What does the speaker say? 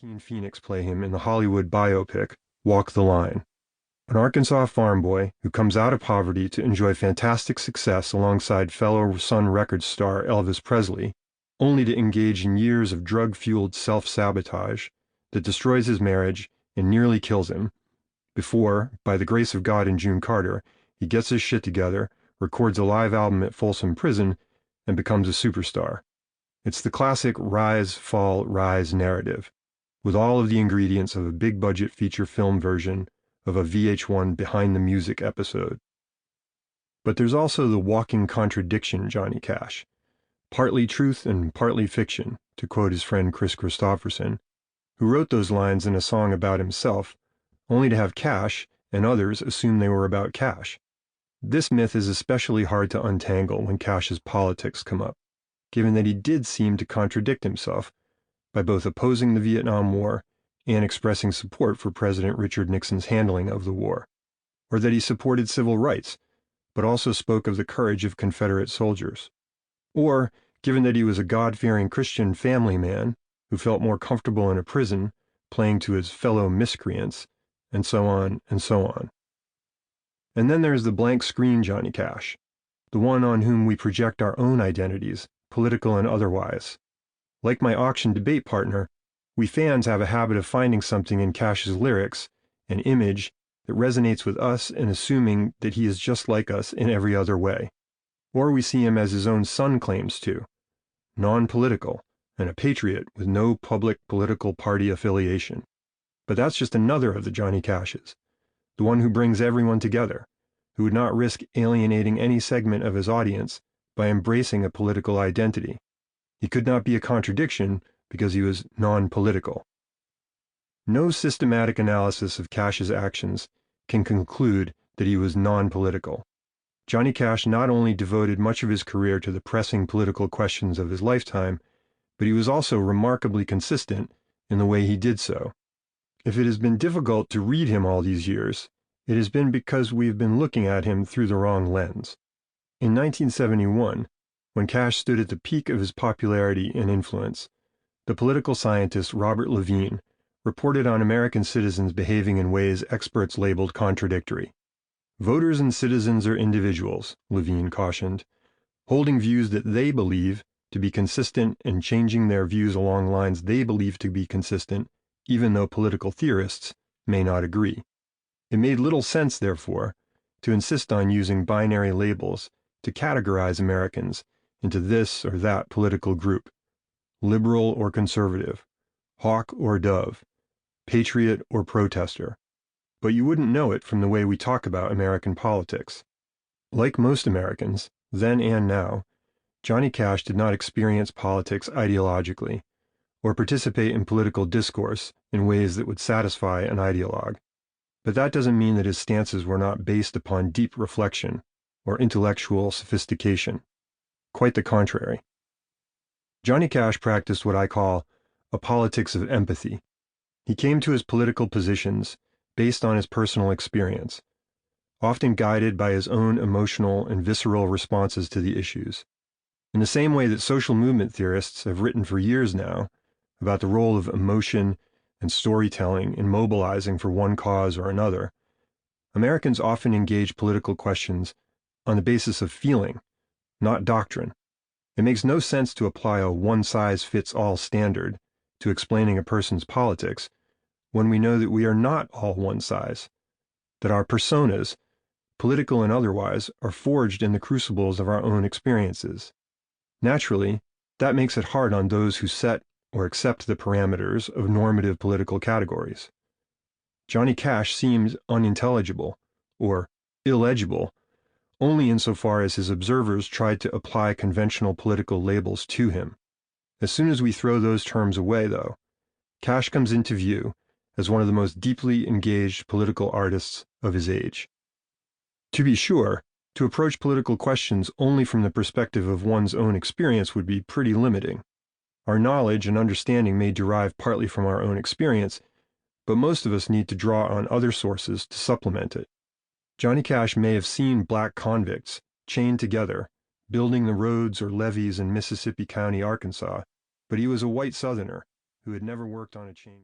Joaquin Phoenix play him in the Hollywood biopic Walk the Line. An Arkansas farm boy who comes out of poverty to enjoy fantastic success alongside fellow Sun Records star Elvis Presley, only to engage in years of drug-fueled self-sabotage that destroys his marriage and nearly kills him, before, by the grace of God and June Carter, he gets his shit together, records a live album at Folsom Prison, and becomes a superstar. It's the classic rise, fall, rise narrative, with all of the ingredients of a big-budget feature film version of a VH1 Behind the Music episode. But there's also the walking contradiction Johnny Cash, partly truth and partly fiction, to quote his friend Chris Christopherson, who wrote those lines in a song about himself, only to have Cash and others assume they were about Cash. This myth is especially hard to untangle when Cash's politics come up, given that he did seem to contradict himself by both opposing the Vietnam War and expressing support for President Richard Nixon's handling of the war, or that he supported civil rights, but also spoke of the courage of Confederate soldiers, or, given that he was a God-fearing Christian family man who felt more comfortable in a prison playing to his fellow miscreants, and so on and so on. And then there's the blank screen Johnny Cash, the one on whom we project our own identities, political and otherwise. Like my auction debate partner, we fans have a habit of finding something in Cash's lyrics, an image, that resonates with us and assuming that he is just like us in every other way. Or we see him as his own son claims to, non-political, and a patriot with no public political party affiliation. But that's just another of the Johnny Cashes, the one who brings everyone together, who would not risk alienating any segment of his audience by embracing a political identity. He could not be a contradiction because he was non-political. No systematic analysis of Cash's actions can conclude that he was non-political. Johnny Cash not only devoted much of his career to the pressing political questions of his lifetime, but he was also remarkably consistent in the way he did so. If it has been difficult to read him all these years, it has been because we have been looking at him through the wrong lens. In 1971, when Cash stood at the peak of his popularity and influence, the political scientist Robert Levine reported on American citizens behaving in ways experts labeled contradictory. Voters and citizens are individuals, Levine cautioned, holding views that they believe to be consistent and changing their views along lines they believe to be consistent, even though political theorists may not agree. It made little sense, therefore, to insist on using binary labels to categorize Americans into this or that political group, liberal or conservative, hawk or dove, patriot or protester. But you wouldn't know it from the way we talk about American politics. Like most Americans, then and now, Johnny Cash did not experience politics ideologically, or participate in political discourse in ways that would satisfy an ideologue. But that doesn't mean that his stances were not based upon deep reflection or intellectual sophistication. Quite the contrary. Johnny Cash practiced what I call a politics of empathy. He came to his political positions based on his personal experience, often guided by his own emotional and visceral responses to the issues. In the same way that social movement theorists have written for years now about the role of emotion and storytelling in mobilizing for one cause or another, Americans often engage political questions on the basis of feeling, not doctrine. It makes no sense to apply a one-size-fits-all standard to explaining a person's politics when we know that we are not all one size, that our personas, political and otherwise, are forged in the crucibles of our own experiences. Naturally, that makes it hard on those who set or accept the parameters of normative political categories. Johnny Cash seemed unintelligible, or illegible, only insofar as his observers tried to apply conventional political labels to him. As soon as we throw those terms away, though, Cash comes into view as one of the most deeply engaged political artists of his age. To be sure, to approach political questions only from the perspective of one's own experience would be pretty limiting. Our knowledge and understanding may derive partly from our own experience, but most of us need to draw on other sources to supplement it. Johnny Cash may have seen black convicts chained together, building the roads or levees in Mississippi County, Arkansas, but he was a white Southerner who had never worked on a chain.